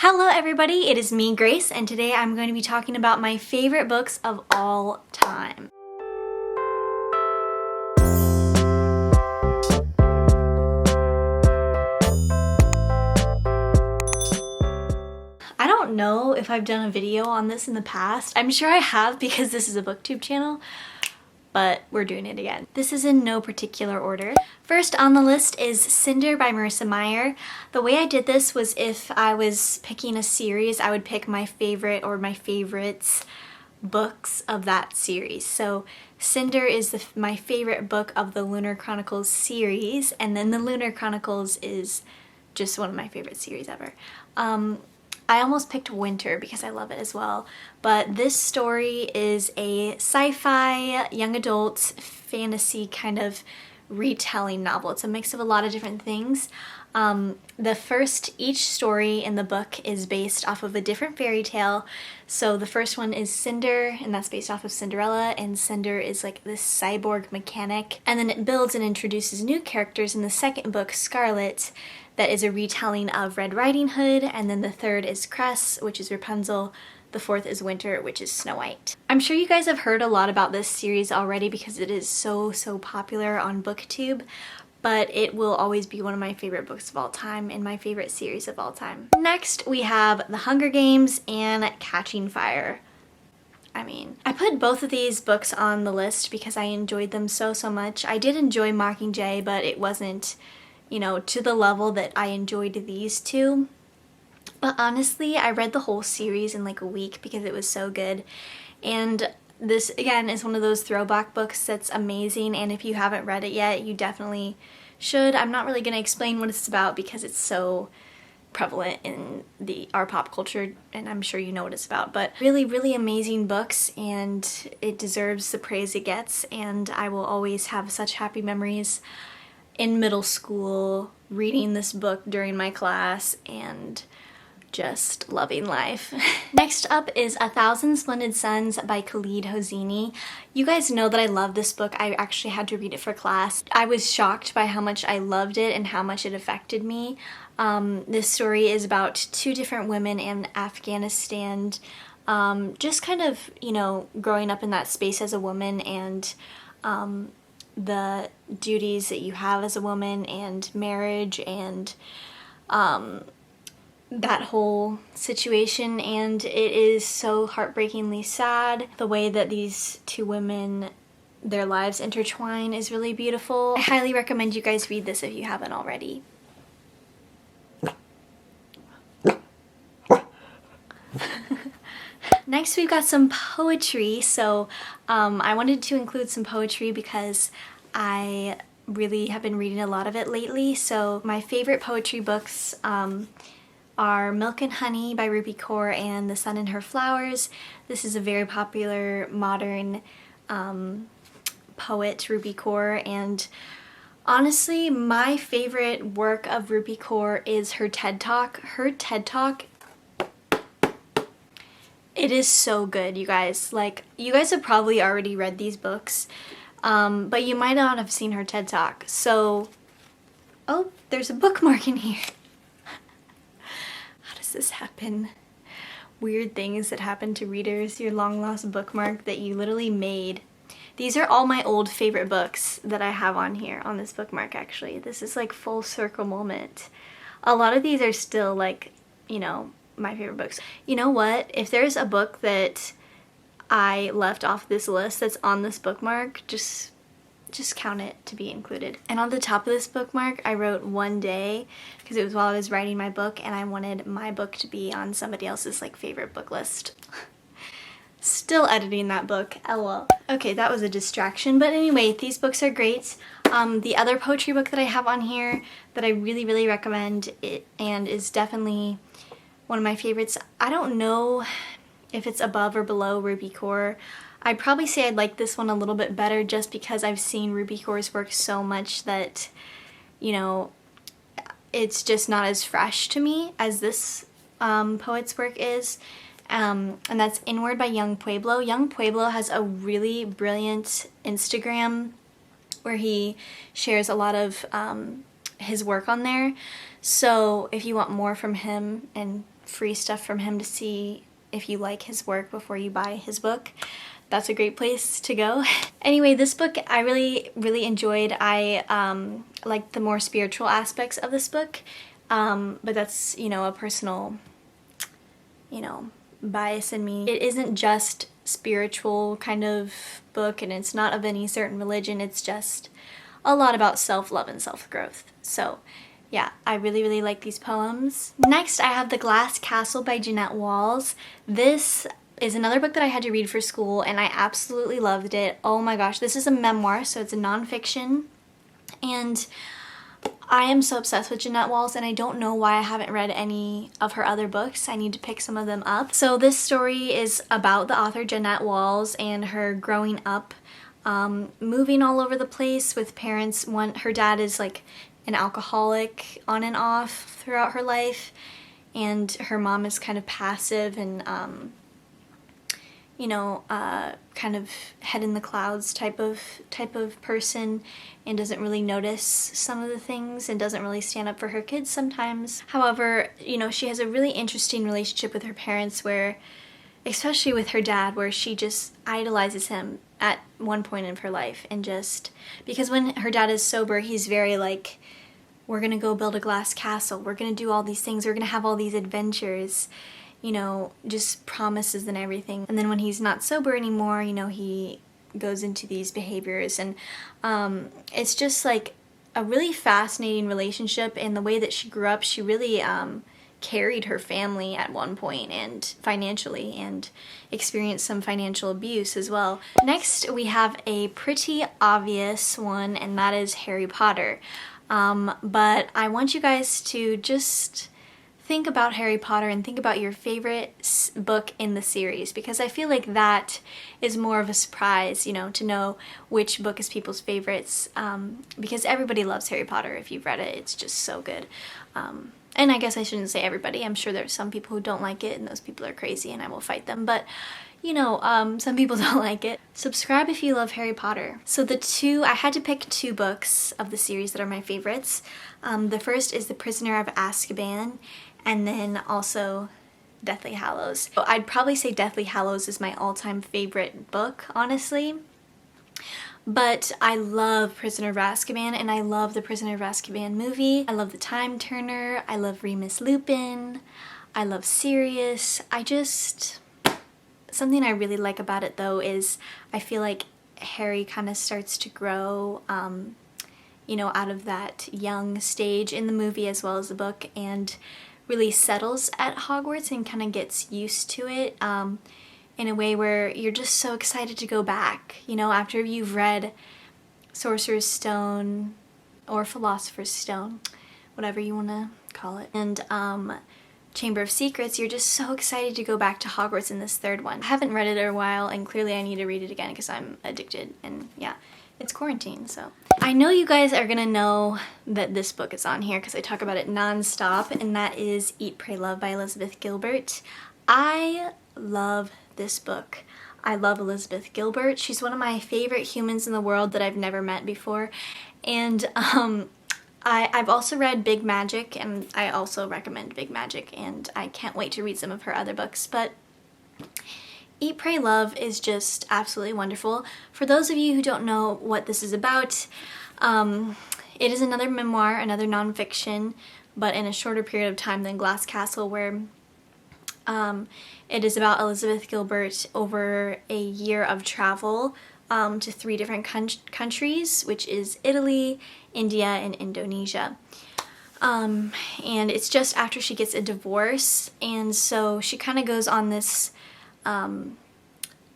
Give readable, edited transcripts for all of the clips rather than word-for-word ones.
Hello everybody, it is me, Grace, and today I'm going to be talking about my favorite books of all time. I don't know if I've done a video on this in the past. I'm sure I have because this is a booktube channel, but we're doing it again. This is in no particular order. First on the list is Cinder by Marissa Meyer. The way I did this was if I was picking a series, I would pick my favorite or my favorites books of that series. So Cinder is my favorite book of the Lunar Chronicles series, and then the Lunar Chronicles is just one of my favorite series ever. I almost picked Winter because I love it as well, but this story is a sci-fi, young adult, fantasy kind of retelling novel. It's a mix of a lot of different things. Each story in the book is based off of a different fairy tale. So the first one is Cinder, and that's based off of Cinderella, and Cinder is like this cyborg mechanic. And then it builds and introduces new characters in the second book, Scarlet, that is a retelling of Red Riding Hood, and then the third is Cress, which is Rapunzel. The fourth is Winter, which is Snow White. I'm sure you guys have heard a lot about this series already because it is so popular on booktube, but it will always be one of my favorite books of all time and my favorite series of all time. Next, we have The Hunger Games and Catching Fire. I put both of these books on the list because I enjoyed them so much. I did enjoy Mockingjay, but it wasn't, to the level that I enjoyed these two. But honestly, I read the whole series in like a week because it was so good. And this, again, is one of those throwback books that's amazing, and if you haven't read it yet, you definitely should. I'm not really going to explain what it's about because it's so prevalent in our pop culture, and I'm sure you know what it's about. But really amazing books, and it deserves the praise it gets, and I will always have such happy memories in middle school reading this book during my class and just loving life. Next up is 1,000 Splendid Suns by Khaled Hosseini. You guys know that I love this book. I actually had to read it for class. I was shocked by how much I loved it and how much it affected me. This story is about two different women in Afghanistan, just kind of, growing up in that space as a woman, and the duties that you have as a woman and marriage and that whole situation, and it is so heartbreakingly sad. The way that these two women, their lives intertwine is really beautiful. I highly recommend you guys read this if you haven't already. Next we've got some poetry. So I wanted to include some poetry because I really have been reading a lot of it lately. So my favorite poetry books are Milk and Honey by Rupi Kaur and The Sun and Her Flowers. This is a very popular modern poet, Rupi Kaur, and honestly my favorite work of Rupi Kaur is her TED Talk. Her TED Talk, it is so good, you guys. Like, you guys have probably already read these books, but you might not have seen her TED Talk. So, oh, there's a bookmark in here. This happen? Weird things that happen to readers. Your long lost bookmark that you literally made. These are all my old favorite books that I have on here, on this bookmark actually. This is like full circle moment. A lot of these are still like, my favorite books. You know what? If there's a book that I left off this list that's on this bookmark, just count it to be included. And on the top of this bookmark I wrote one day because it was while I was writing my book and I wanted my book to be on somebody else's like favorite book list. Still editing that book, lol. Okay, that was a distraction, but anyway, these books are great. The other poetry book that I have on here that I really recommend and is definitely one of my favorites. I don't know if it's above or below Rupi Kaur. I'd probably say I'd like this one a little bit better just because I've seen Rupi Kaur's work so much that, it's just not as fresh to me as this poet's work is. And that's Inward by Young Pueblo. Young Pueblo has a really brilliant Instagram where he shares a lot of his work on there. So if you want more from him and free stuff from him to see if you like his work before you buy his book. That's a great place to go. Anyway, this book I really enjoyed. I liked the more spiritual aspects of this book, but that's, you know, a personal, you know, bias in me. It isn't just spiritual kind of book, and it's not of any certain religion. It's just a lot about self-love and self-growth. So yeah, I really like these poems. Next, I have The Glass Castle by Jeanette Walls. This is another book that I had to read for school, and I absolutely loved it. Oh my gosh, this is a memoir, so it's a nonfiction, and I am so obsessed with Jeanette Walls, and I don't know why I haven't read any of her other books. I need to pick some of them up. So this story is about the author Jeanette Walls and her growing up, moving all over the place with parents. Her dad is like an alcoholic on and off throughout her life, and her mom is kind of passive and you know, kind of head in the clouds type of person, and doesn't really notice some of the things and doesn't really stand up for her kids sometimes. However, you know, she has a really interesting relationship with her parents, where, especially with her dad, where she just idolizes him at one point in her life, and just because when her dad is sober, he's very like, we're gonna go build a glass castle, we're gonna do all these things, we're gonna have all these adventures, you know, just promises and everything. And then when he's not sober anymore, you know, he goes into these behaviors, and it's just like a really fascinating relationship. And the way that she grew up, she really carried her family at one point, and financially, and experienced some financial abuse as well. Next, we have a pretty obvious one, and that is Harry Potter. But I want you guys to just think about Harry Potter and think about your favorite book in the series, because I feel like that is more of a surprise, you know, to know which book is people's favorites, because everybody loves Harry Potter. If you've read it, it's just so good. And I guess I shouldn't say everybody. I'm sure there's some people who don't like it, and those people are crazy, and I will fight them. But, you know, some people don't like it. Subscribe if you love Harry Potter. So I had to pick two books of the series that are my favorites. The first is The Prisoner of Azkaban, and then also Deathly Hallows. So I'd probably say Deathly Hallows is my all-time favorite book, honestly. But I love Prisoner of Azkaban, and I love the Prisoner of Azkaban movie. I love the Time Turner. I love Remus Lupin. I love Sirius. Something I really like about it, though, is I feel like Harry kind of starts to grow, you know, out of that young stage in the movie as well as the book, and really settles at Hogwarts and kind of gets used to it in a way where you're just so excited to go back, you know, after you've read Sorcerer's Stone or Philosopher's Stone, whatever you want to call it, and Chamber of Secrets. You're just so excited to go back to Hogwarts in this third one. I haven't read it in a while, and clearly I need to read it again because I'm addicted, and yeah, it's quarantine, so. I know you guys are gonna know that this book is on here because I talk about it non-stop, and that is Eat, Pray, Love by Elizabeth Gilbert. I love this book. I love Elizabeth Gilbert. She's one of my favorite humans in the world that I've never met before, and I've also read Big Magic, and I also recommend Big Magic, and I can't wait to read some of her other books, but Eat, Pray, Love is just absolutely wonderful. For those of you who don't know what this is about, it is another memoir, another nonfiction, but in a shorter period of time than Glass Castle, where it is about Elizabeth Gilbert over a year of travel to 3 different countries, which is Italy, India, and Indonesia. And it's just after she gets a divorce, and so she kind of goes on this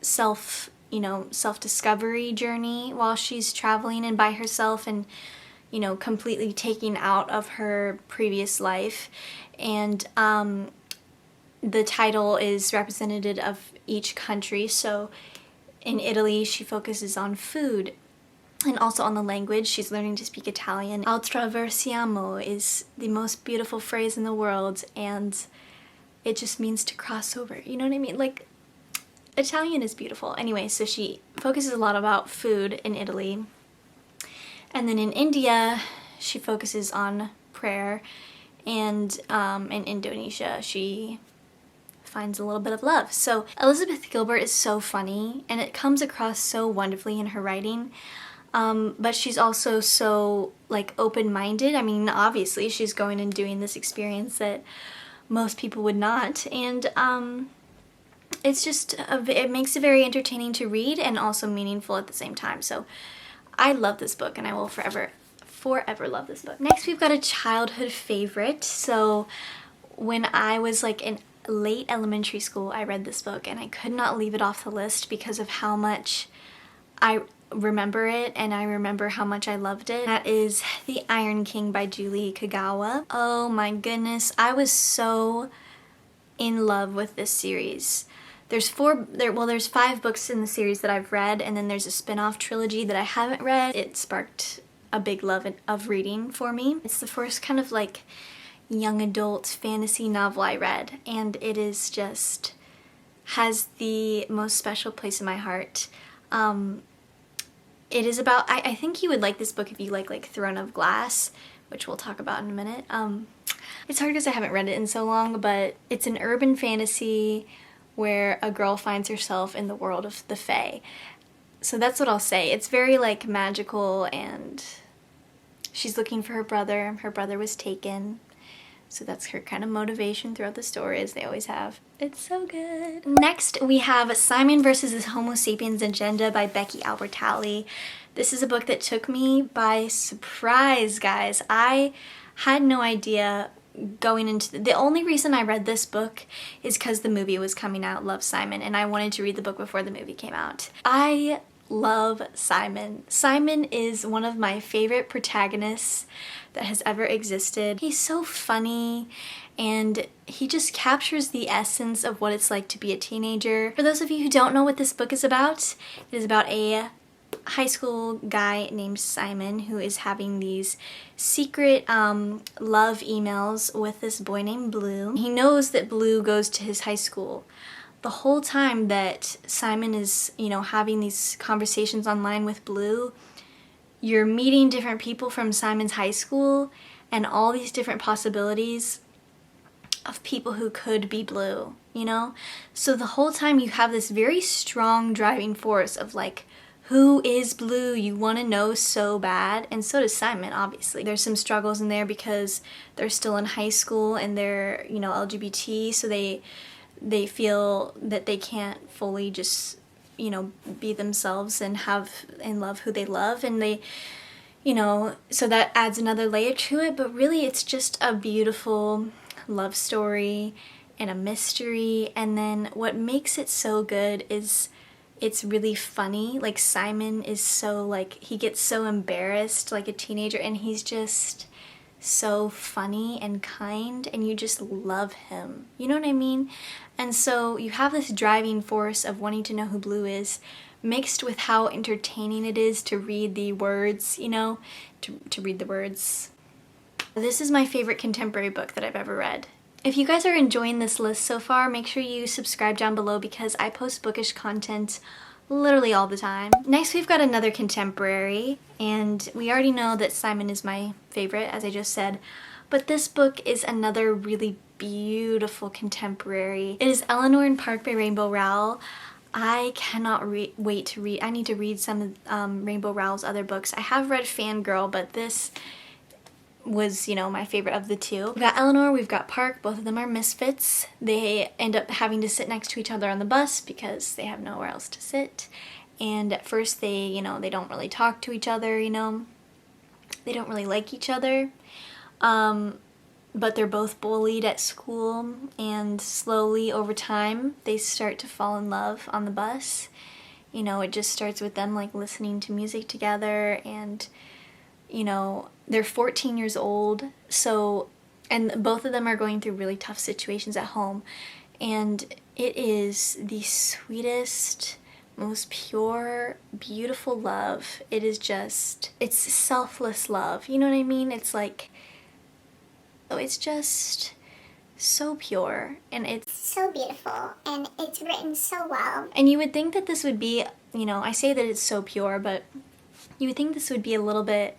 self-discovery journey while she's traveling and by herself, and, you know, completely taking out of her previous life. And the title is representative of each country. So in Italy, she focuses on food and also on the language. She's learning to speak Italian. Attraversiamo is the most beautiful phrase in the world, and it just means to cross over. You know what I mean? Like, Italian is beautiful. Anyway, so she focuses a lot about food in Italy. And then in India, she focuses on prayer. And in Indonesia, she finds a little bit of love. So Elizabeth Gilbert is so funny, and it comes across so wonderfully in her writing. But she's also so like open-minded. I mean, obviously she's going and doing this experience that most people would not, and it's just it makes it very entertaining to read and also meaningful at the same time. So I love this book, and I will forever love this book. Next, we've got a childhood favorite. So when I was like in late elementary school, I read this book, and I could not leave it off the list because of how much I remember it, and I remember how much I loved it. That is The Iron King by Julie Kagawa. Oh my goodness, I was so in love with this series. There's 5 books in the series that I've read, and then there's a spin-off trilogy that I haven't read. It sparked a big love of reading for me. It's the first kind of like young adult fantasy novel I read, and it is just has the most special place in my heart. It is about, I think you would like this book if you like Throne of Glass, which we'll talk about in a minute. It's hard because I haven't read it in so long, but it's an urban fantasy where a girl finds herself in the world of the Fae. So that's what I'll say. It's very like magical, and she's looking for her brother. Her brother was taken. So that's her kind of motivation throughout the story, as they always have. It's so good. Next, we have Simon versus his Homo Sapiens Agenda by Becky Albertalli. This is a book that took me by surprise, guys. I had no idea going into the only reason I read this book is because the movie was coming out, Love, Simon, and I wanted to read the book before the movie came out. I love Simon. Simon is one of my favorite protagonists that has ever existed. He's so funny, and he just captures the essence of what it's like to be a teenager. For those of you who don't know what this book is about, it is about a high school guy named Simon who is having these secret love emails with this boy named Blue. He knows that Blue goes to his high school. The whole time that Simon is, having these conversations online with Blue, you're meeting different people from Simon's high school and all these different possibilities of people who could be Blue, So the whole time you have this very strong driving force of like, who is Blue? You want to know so bad, and so does Simon, obviously. There's some struggles in there because they're still in high school and they're, LGBT, so they feel that they can't fully just, be themselves and love who they love, and they, so that adds another layer to it, but really it's just a beautiful love story and a mystery, and then what makes it so good is it's really funny. Like, Simon is so, he gets so embarrassed like a teenager, and he's just so funny and kind, and you just love him. You know what I mean? And so you have this driving force of wanting to know who Blue is, mixed with how entertaining it is to read the words, to read the words. This is my favorite contemporary book that I've ever read. If you guys are enjoying this list so far, make sure you subscribe down below because I post bookish content literally all the time. Next, we've got another contemporary, and we already know that Simon is my favorite, as I just said, but this book is another really beautiful contemporary. It is Eleanor Park by Rainbow Rowell. I cannot wait to read. I need to read some of Rainbow Rowell's other books. I have read Fangirl, but this was, my favorite of the two. We've got Eleanor, we've got Park, both of them are misfits. They end up having to sit next to each other on the bus because they have nowhere else to sit. And at first they, they don't really talk to each other, they don't really like each other. But they're both bullied at school, and slowly over time they start to fall in love on the bus. It just starts with them listening to music together, and they're 14 years old, and both of them are going through really tough situations at home, and it is the sweetest, most pure, beautiful love. It is just, it's selfless love, you know what I mean? It's just so pure, and it's so beautiful, and it's written so well. And you would think that this would be, I say that it's so pure, but you would think this would be a little bit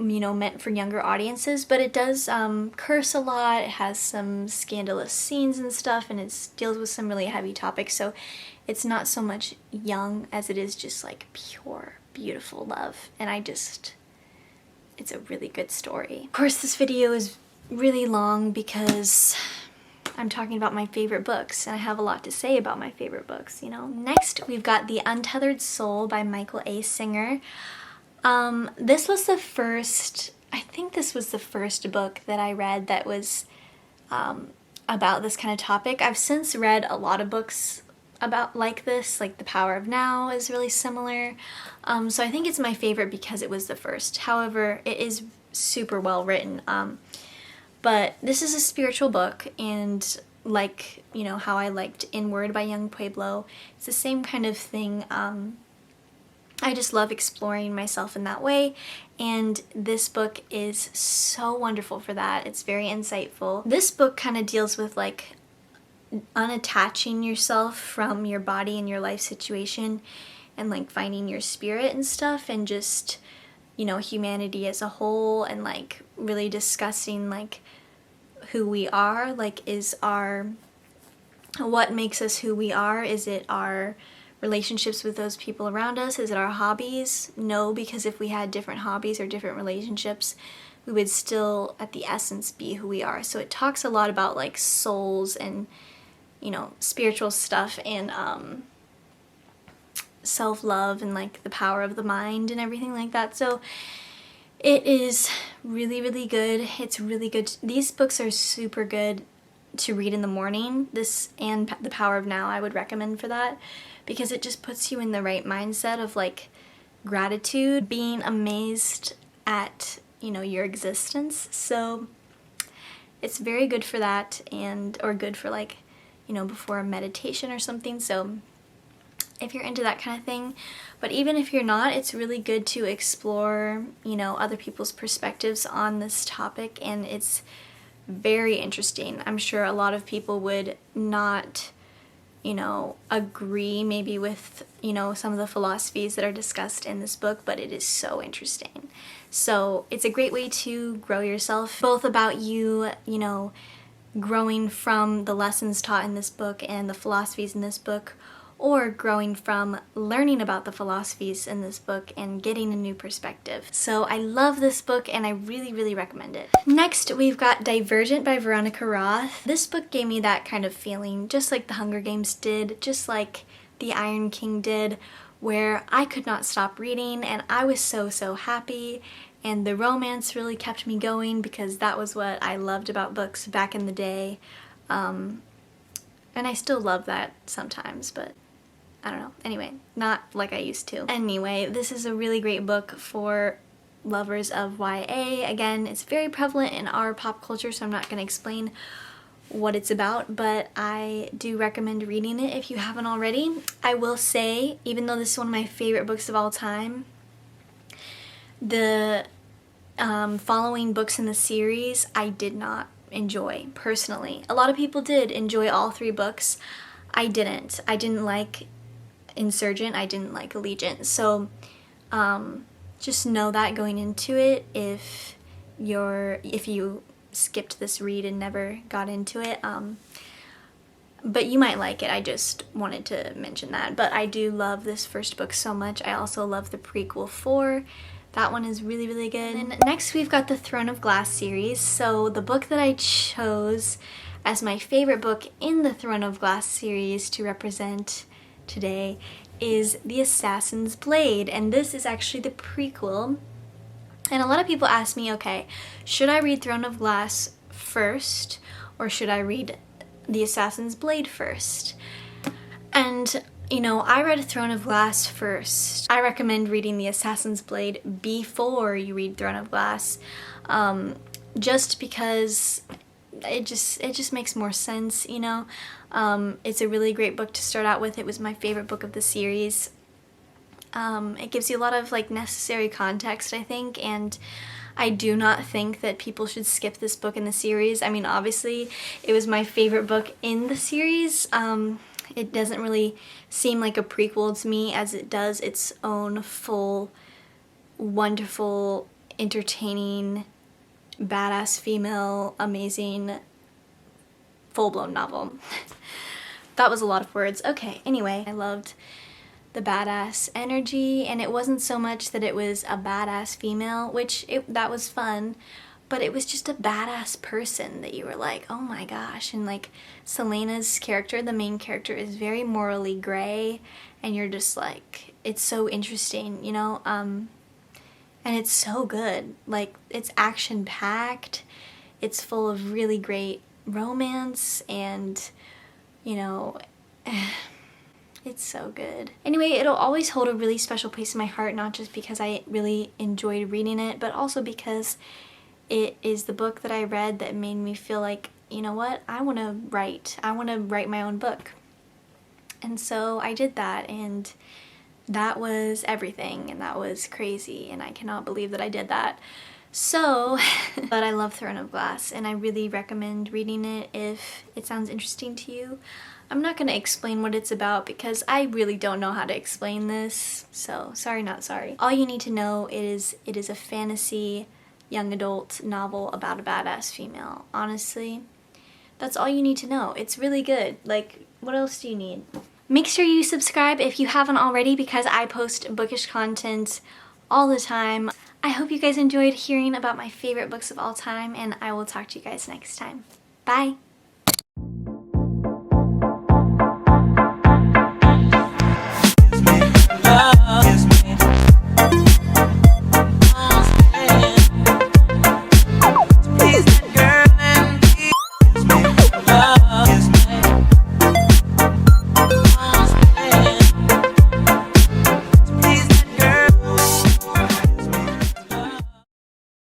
meant for younger audiences, but it does curse a lot. It has some scandalous scenes and stuff, and it deals with some really heavy topics, so it's not so much young as it is just like pure, beautiful love, and it's a really good story. Of course, this video is really long because I'm talking about my favorite books, and I have a lot to say about my favorite books, Next, we've got The Untethered Soul by Michael A. Singer. This was the first, I think this was the first book that I read that was about this kind of topic. I've since read a lot of books like this, like The Power of Now is really similar. So I think it's my favorite because it was the first. However, it is super well written. But this is a spiritual book, and like, how I liked Inward by Young Pueblo, it's the same kind of thing. I just love exploring myself in that way, and this book is so wonderful for that. It's very insightful. This book kind of deals with like unattaching yourself from your body and your life situation, and like finding your spirit and stuff, and just, humanity as a whole, and like really discussing like who we are, like what makes us who we are? Is it our relationships with those people around us? Is it our hobbies? No, because if we had different hobbies or different relationships, we would still at the essence be who we are. So it talks a lot about like souls and spiritual stuff, and self-love, and like the power of the mind and everything like that. So it is really, really good. It's really good. These books are super good to read in the morning. This and The Power of Now I would recommend for that, because it just puts you in the right mindset of like gratitude, being amazed at, your existence. So it's very good for that, or good for like, before a meditation or something. So if you're into that kind of thing. But even if you're not, it's really good to explore, other people's perspectives on this topic, and it's very interesting. I'm sure a lot of people would not, agree maybe with, some of the philosophies that are discussed in this book, but it is so interesting. So it's a great way to grow yourself, both about you, growing from the lessons taught in this book and the philosophies in this book, or growing from learning about the philosophies in this book and getting a new perspective. So I love this book, and I really, really recommend it. Next, we've got Divergent by Veronica Roth. This book gave me that kind of feeling, just like The Hunger Games did, just like The Iron King did, where I could not stop reading, and I was so happy, and the romance really kept me going, because that was what I loved about books back in the day. And I still love that sometimes, but I don't know. Anyway, not like I used to. Anyway, this is a really great book for lovers of YA. Again, it's very prevalent in our pop culture, so I'm not going to explain what it's about, but I do recommend reading it if you haven't already. I will say, even though this is one of my favorite books of all time, the following books in the series I did not enjoy, personally. A lot of people did enjoy all 3 books. I didn't. I didn't like Insurgent, I didn't like Allegiant. So just know that going into it, if you skipped this read and never got into it, but you might like it. I just wanted to mention that. But I do love this first book so much. I also love the prequel 4. That one is really, really good. And next we've got the Throne of Glass series. So the book that I chose as my favorite book in the Throne of Glass series to represent today is The Assassin's Blade, and this is actually the prequel. And a lot of people ask me, okay, should I read Throne of Glass first, or should I read The Assassin's Blade first? And I read Throne of Glass first. I recommend reading The Assassin's Blade before you read Throne of Glass, just because it just makes more sense, It's a really great book to start out with. It was my favorite book of the series. It gives you a lot of necessary context, I think, and I do not think that people should skip this book in the series. I mean, obviously, it was my favorite book in the series. It doesn't really seem like a prequel to me, as it does its own full, wonderful, entertaining, badass female, amazing, full-blown novel. That was a lot of words. Okay, anyway, I loved the badass energy, and it wasn't so much that it was a badass female, which that was fun, but it was just a badass person that you were like, oh my gosh. And like Selena's character, the main character, is very morally gray, and you're just like, it's so interesting, you know? And it's so good. Like, it's action-packed, it's full of really great romance, and, you know, it's so good. Anyway, it'll always hold a really special place in my heart, not just because I really enjoyed reading it, but also because it is the book that I read that made me feel like, you know what, I want to write. I want to write my own book. And so I did that, and that was everything, and that was crazy, and I cannot believe that I did that. So, but I love Throne of Glass, and I really recommend reading it if it sounds interesting to you. I'm not going to explain what it's about because I really don't know how to explain this, so sorry not sorry. All you need to know is it is a fantasy young adult novel about a badass female. Honestly, that's all you need to know. It's really good. Like, what else do you need? Make sure you subscribe if you haven't already, because I post bookish content all the time. I hope you guys enjoyed hearing about my favorite books of all time, and I will talk to you guys next time. Bye!